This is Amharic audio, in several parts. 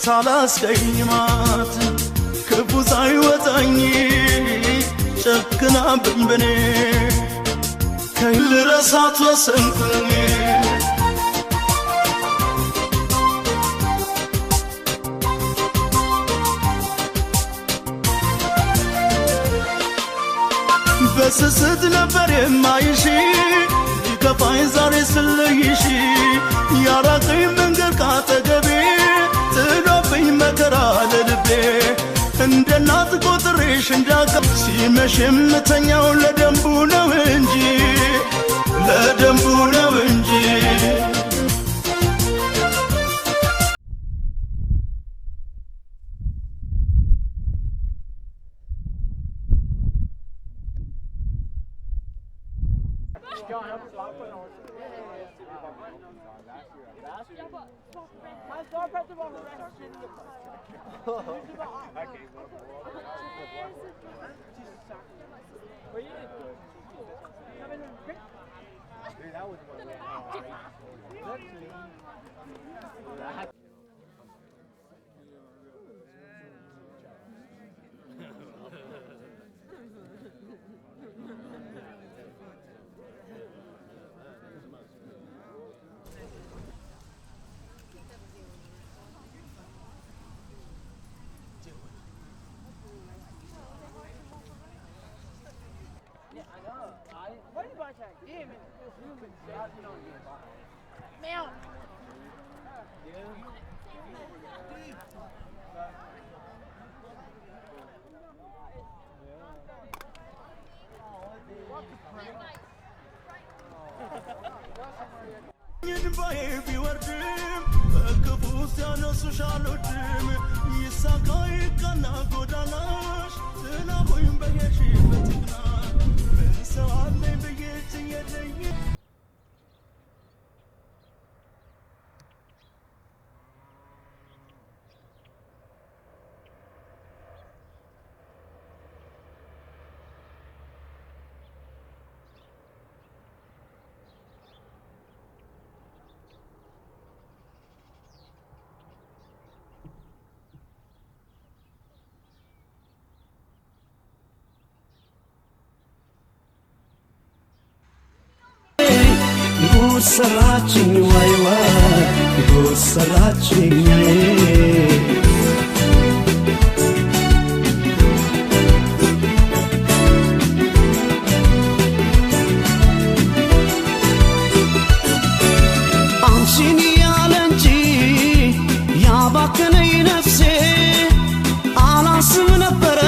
ሳላስቀይማት ክፉ ሳይወጣኝ ጨክና ብንብኔ ከልረሳት ወሰንኩኝ በስስት ነበር የማይሽ ይከፋኝ ዛሬ ስለይሽ ያራቀኝ መንገድ ካጠገቤ ጥሎብኝ መከራ ለልቤ እንደ እናት ቆጥሬሽ እንዳቀም ሲመሽ የምተኛው ለደንቡ ነው እንጂ ለደንቡ ነው እንጂ Mèo. እንባዬ ቢወርድም በክፉ ሲያነሱሽ አልወድም ይሳካ ይቃና ጎዳናሽ ትናሆኝ በሄድሽበት ግና ምን ሰው አለኝ ብዬ ትየለኝ ሰራችኝ ዋይ ዋይ ሰራችኝ አንቺን ያለ እንጂ ያባከነኝ ነፍሴ አላስብ ነበረ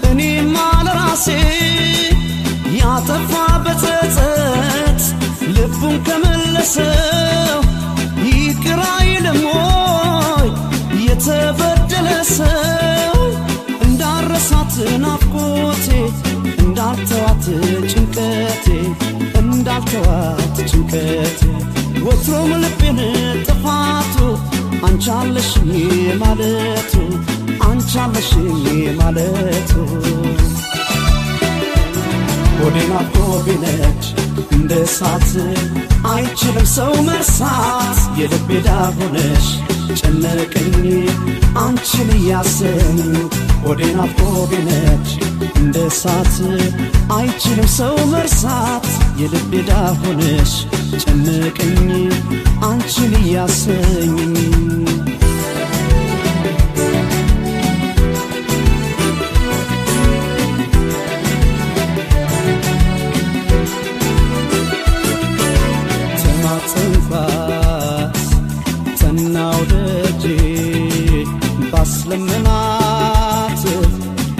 እኔማ ለራሴ ያጠፋ በጸጸት ልቡን ከመለሰው ይቅር አይልም ወይ የተበደለ ሰው እንዳረሳት ናፍቆቴ እንዳልተዋት ጭንቀቴ እንዳልተዋት ጭንቀቴ ወትሮም ልቤን ጥፋቱ አንቻለሽኝ ማለቱ አንቻለሽኝ ማለቱ ሆዴን አብቶ ቢነድ እንደ እሳት አይችልም ሰው መርሳት የልቤ ዳር ሆነሽ ጨነቀኝ አንቺን እያሰኝ ሆዴን አብቶ ቢነድ እንደ እሳት አይችልም ሰው መርሳት የልቤ ዳር ሆነሽ ጨነቀኝ አንቺን እያሰኝ ባስለምናት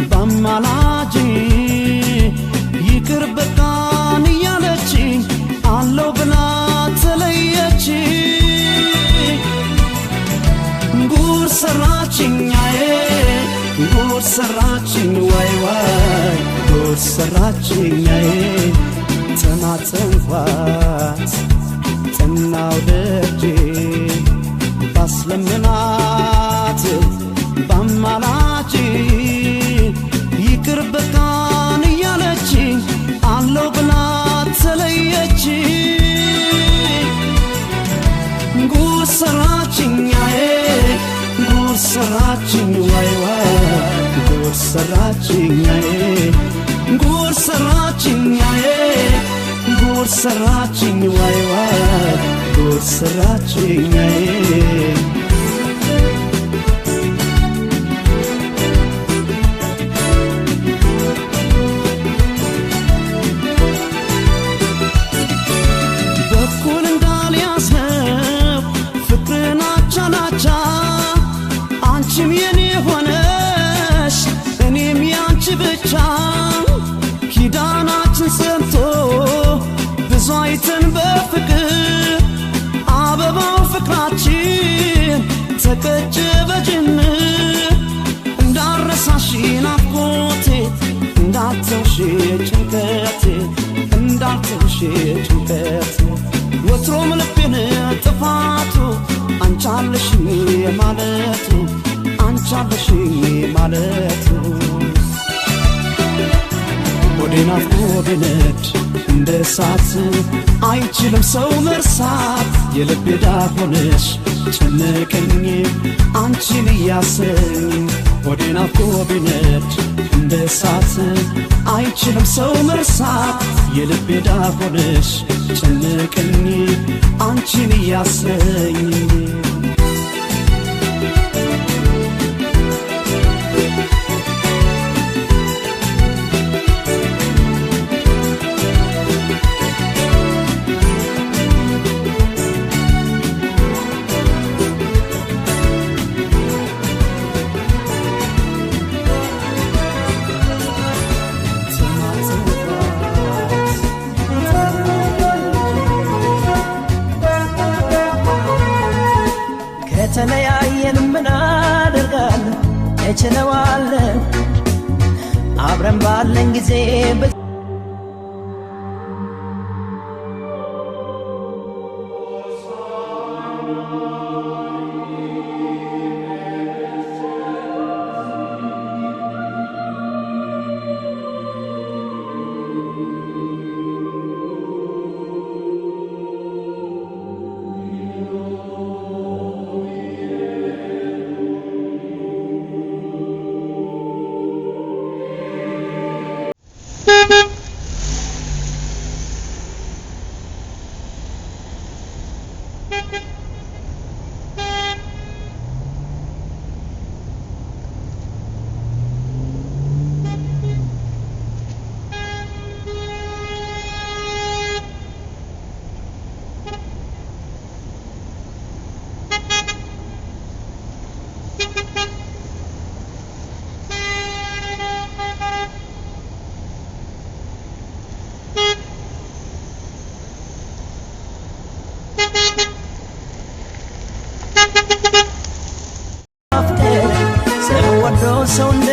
ባማላጅ ይቅር በቃን እያለች አለው ብላ ተለየች ጉር ሰራችኛዬ ጉር ሰራችኝ ዋይ ዋይ ጉር ሰራችኛዬ ተማጸንኳት ጠናው ደጄ ባስለምናት ባማላች ይቅር በቃን እያለች አለው ብላ ተለየች ጉድ ሰራችኛዬ ሰራችኛዬ ጉድ ሰራችኛዬ ጉድ ሰራችኝ ዋይ ዋይ ጉድ ሰራችኛዬ በኩል እንዳልያዝነው ፍቅርን አቻ ናቻ አንቺም የኔ ሆነሽ እኔም ያንቺ ብቻ ኪዳናችን ሰምቶ ብዙ አይተን በፍቅር አበባው ፍቅራችን ተቀጨ በጅምር እንዳረሳሽ ናፍቆቴ እንዳትተውሽ ጭንቀቴ እንዳትተውሽ ጭንቀቴ ወትሮም ልቤን ጥፋቱ አንቻለሽኝ ማለቱ አንቻለሽኝ ማለቱ ሆዴ ናፍቆ ቢነድ እንደ እሳት አይችልም ሰው መርሳት የልቤ ዳር ሆነሽ ጨነቀኝ አንቺን እያሰኝ ሆዴ ናፍቆ ቢነድ እንደ እሳት አይችልም ሰው መርሳት የልቤ ዳር ሆነሽ ጨነቀኝ አንቺን እያሰኝ ከተለያየን ምን አደርጋለሁ እችለዋለሁ አብረን ባለን ጊዜ ሰው እንደ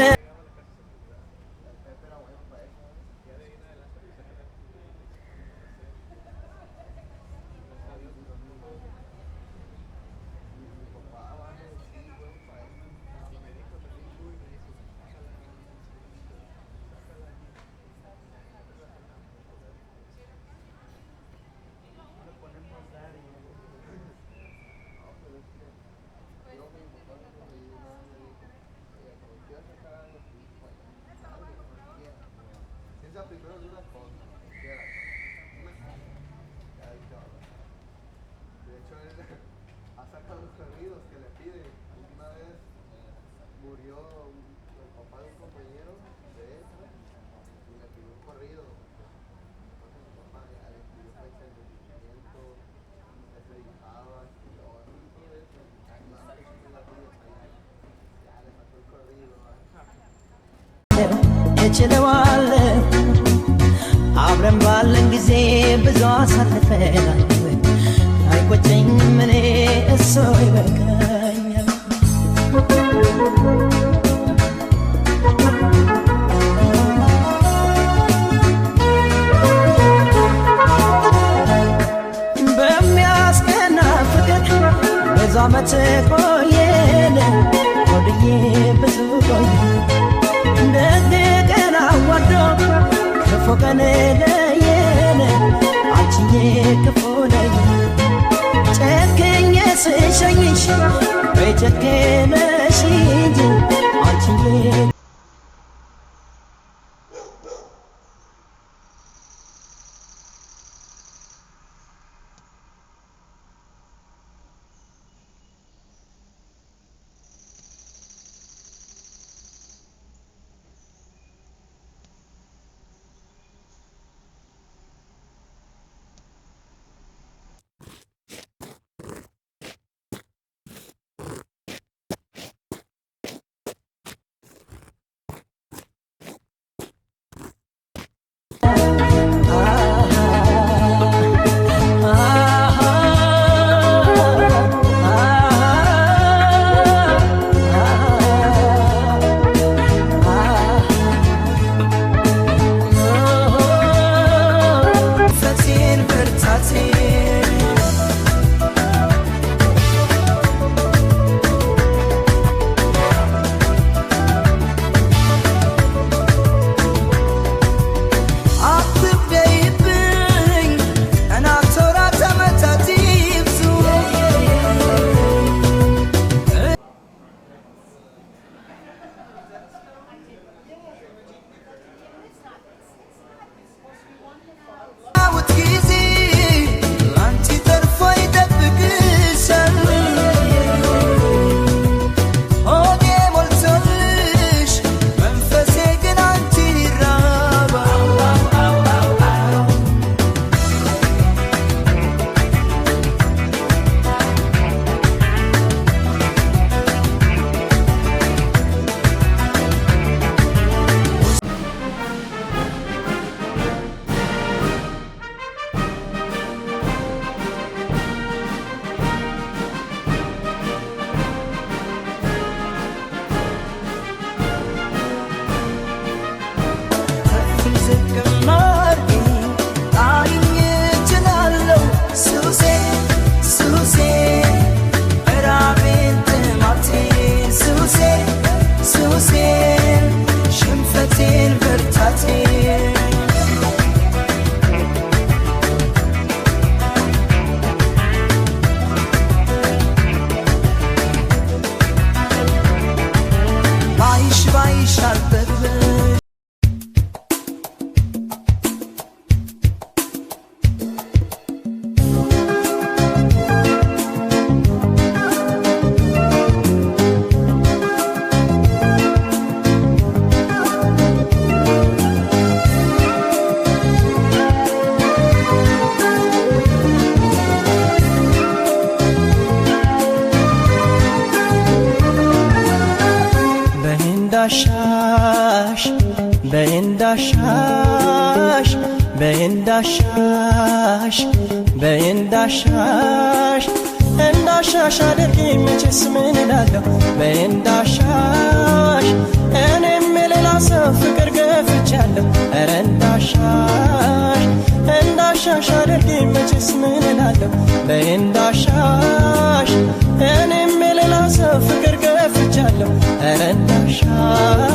primero de una cosa, que era de hecho él ha sacado unos corridos que le pide. Una vez murió el papá de un compañero de él y le pidió un corrido. Entonces mi papá ya le pidió fecha de nacimiento, se dedicaba y todo eso. Ya le sacó el corrido. እችለዋለሁ አብረን ባለን ጊዜ ብዙ አሳልፈናል አይቆጨኝም እኔ እሱ ይበቃኛል በሚያስቀና ፍቅር ብዙ ዓመት ቆየን ወድዬ ብዙ ቆየን እንደገና ወዶ ክፉ ቀን ለየን አንቺዬ ክፉ ነኝ ጨክኜ ስሸኝሽ በጨከነሽ እንጂ አንቺዬ ብርታቴ በእንዳሻሽ እንዳሻሽ አድርጊኝ መቼስ ምን እላለሁ በእንዳሻሽ እኔም የሌላ ሰው ፍቅር ገፍቻለሁ ኧረ እንዳሻሽ አድርጊኝ መቼስ ምን እላለሁ በእንዳሻሽ እኔም የሌላ ሰው ፍቅር ገፍቻለሁ ኧረ እንዳሻሽ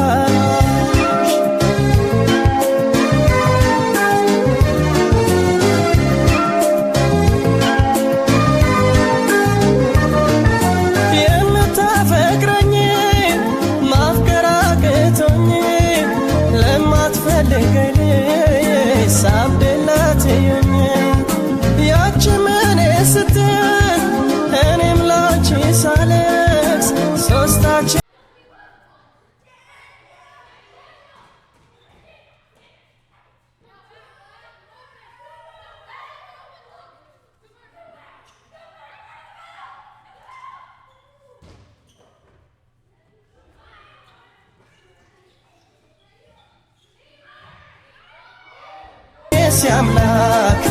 ሲያምላክ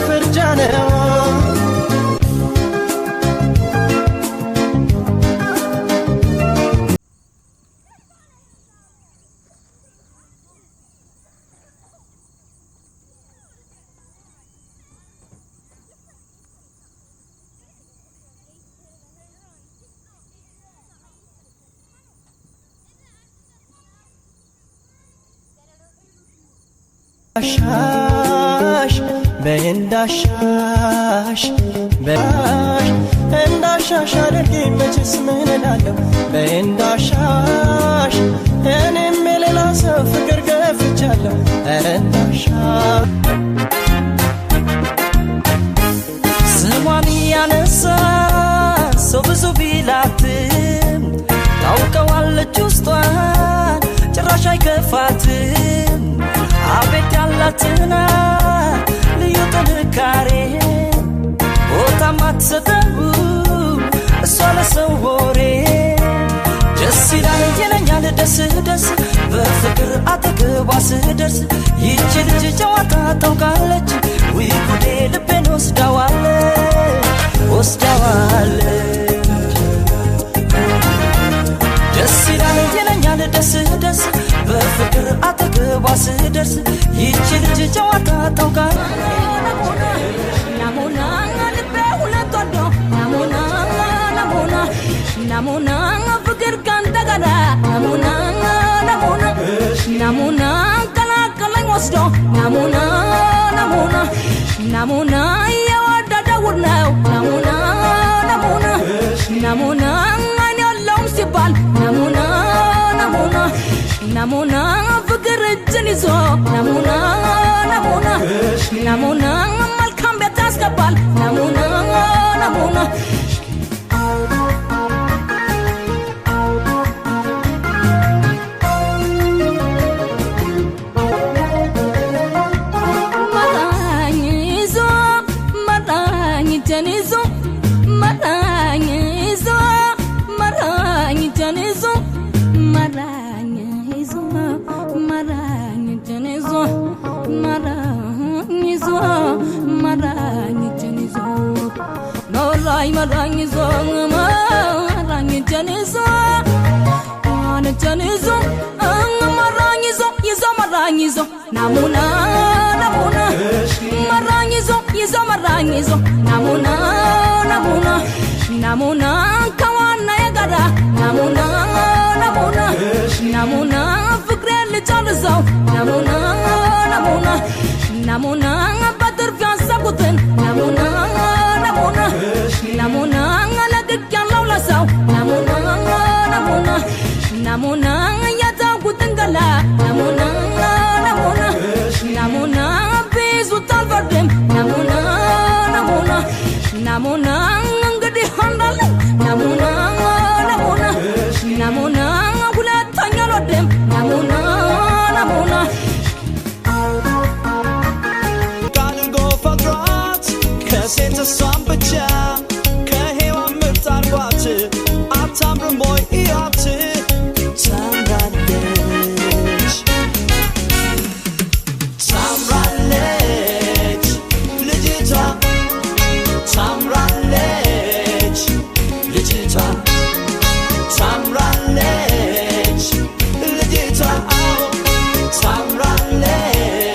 ፍርጃ ነው እንዳሻሽ በእንዳሻሽ እንዳሻሽ አድርጊኝ መቼስ ምን እላለሁ በእንዳሻሽ እኔም የሌላ ሰው ፍቅር ገፍቻለሁ ኧረ እንዳሻሽ ስሟን እያነሳ ሰው ብዙ ቢላትም ታውቀዋለች ውስጧን ጭራሽ አይከፋትም አቤት ያላትና ልዩ ጥንካሬ ቦታ ማትሰጠው እሷ ለሰው ወሬ ደስ ይላል ይለኛል ደስ ደስ በፍቅር አጠገቧ ስደርስ ይህች ልጅ ጨዋታ ታውቃለች ውይ ጉዴ ልቤን ወስዳዋለች ደስ ይላል ይለኛል ደስ ደስ በፍቅር አጠገቧ ስደርስ ይህች ልጅ ጨዋታ ታውቃለች ያገራ ናሙና ናሙና ናሙና ቀላቀለኝ ወስዶ ናሙና ናሙና ናሙና የወደደው ነው ናሙና ናሙና ናሙና አይን ያለውም ሲባል ናሙና ናሙና ናሙና ፍቅር እጅን ይዞ ናሙና ናሙና ናሙና መልካም ቤት ያስገባል ናሙና ናሙና Marangizo, Marangitanizo, Anatanizo, Marangizo, Yizo Marangizo, Namuna, Namuna, Marangizo, Yizo Marangizo, Namuna, Namuna, Namuna, Kawana Yagara, Namuna, Namuna, Namuna, Fukreli Chalazo, Namuna, Namuna, Namuna, Butterfian Sabutin, Namuna, Namuna, Namuna, Nalagak Yalaw Lasaw, Namuna, Namuna, Namuna, Yataw Kutangala, Namuna, Namuna, Namuna, Bizu Talvardim, Namuna, Namuna, Namuna, Ngadi Handal, Namuna, Namuna, Namuna, Gulat Tanyalodim, Namuna, Namuna. Set a samba ከሔዋን ምርጥ አርጓት አታምርም ወይ እያት ታምራለች ታምራለች ልጅቷ ታምራለች ልጅቷ ታምራለች ልጅቷ ታምራለች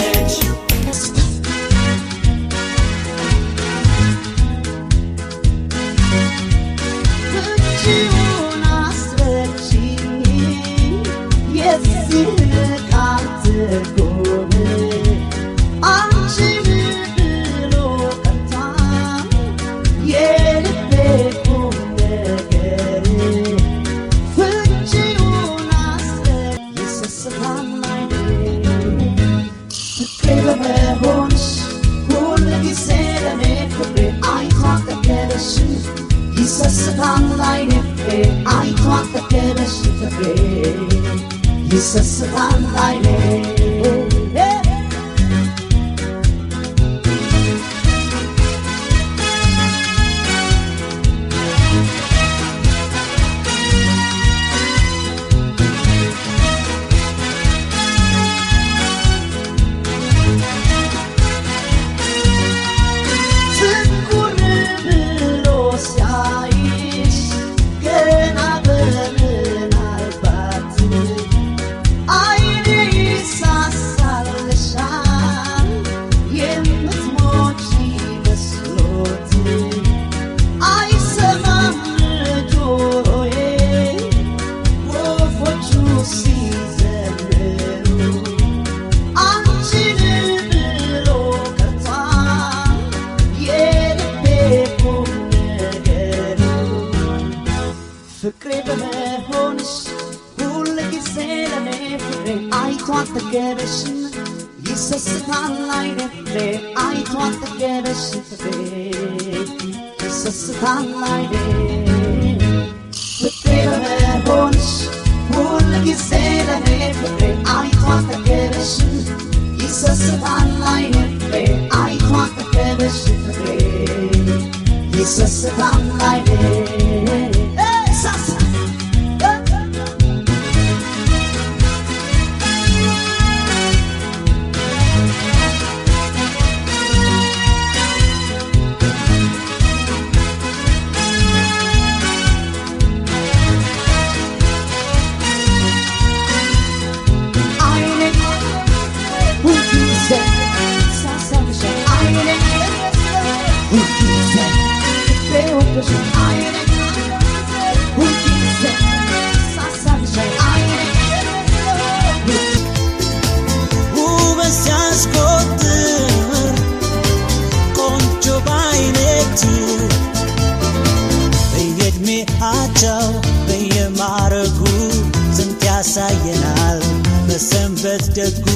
በሰንበት ደጉ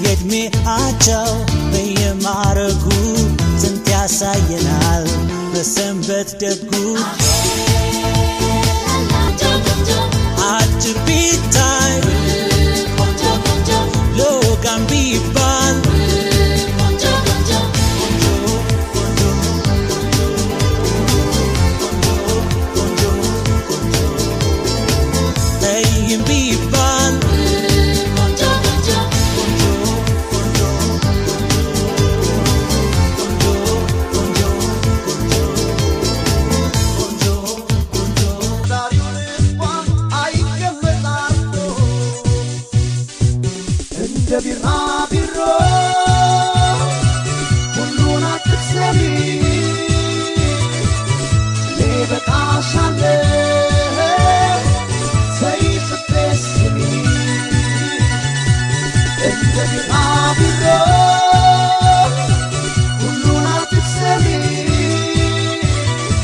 የዕድሜ አቻው በየማረጉ ስንት ያሳየናል በሰንበት ደጉ አጭር ቢታይ ሎጋም ቢባል ጠይም ቢባል Baby,